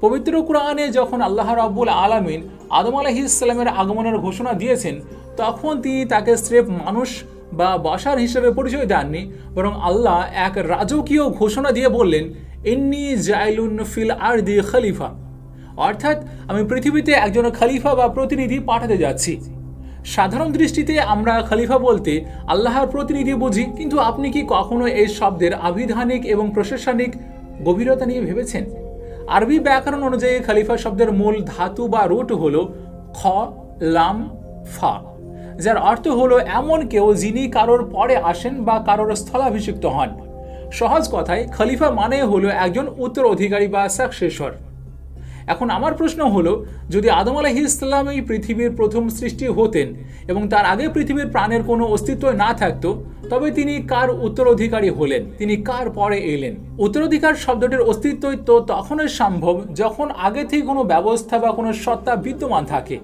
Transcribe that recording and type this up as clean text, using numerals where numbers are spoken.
পবিত্র কোরআনে যখন আল্লাহ রাব্বুল আলামিন আদম আলাইহিস সালামের আগমনের ঘোষণা দিয়েছেন, তখন তিনি তাকে স্রেফ মানুষ বা বাশার হিসেবে পরিচয় দেননি, বরং আল্লাহ এক রাজকীয় ঘোষণা দিয়ে বললেন, ইন্নী জাইলুন ফিল আরদি খলিফা, অর্থাৎ আমি পৃথিবীতে একজন খলিফা বা প্রতিনিধি পাঠাতে যাচ্ছি। সাধারণ দৃষ্টিতে আমরা খলিফা বলতে আল্লাহর প্রতিনিধি বুঝি, কিন্তু আপনি কি কখনো এই শব্দের আবিধানিক এবং প্রশাসনিক গভীরতা নিয়ে ভেবেছেন? আরবি ব্যাকরণ অনুযায়ী খলিফা শব্দের মূল ধাতু বা রুট হলো খ লাম ফা, যার অর্থ হলো এমন কেউ যিনি কারোর পরে আসেন বা কারোর স্থলাভিষিক্ত হন। সহজ কথায় খলিফা মানে হলো একজন উত্তরাধিকারী বা সাকসেসর। এখন আমার প্রশ্ন হলো, যদি আদম আলাইহিস সালাম এই পৃথিবীর প্রথম সৃষ্টি হতেন এবং তার আগে পৃথিবীর প্রাণের কোনো অস্তিত্ব না থাকতো, তবে তিনি কার উত্তরাধিকারী হলেন? তিনি কার পরে এলেন? উত্তরাধিকার শব্দটির অস্তিত্বই তো তখনই সম্ভব যখন আগে থেকে কোনো ব্যবস্থা বা কোনো সত্তা বিদ্যমান থাকে।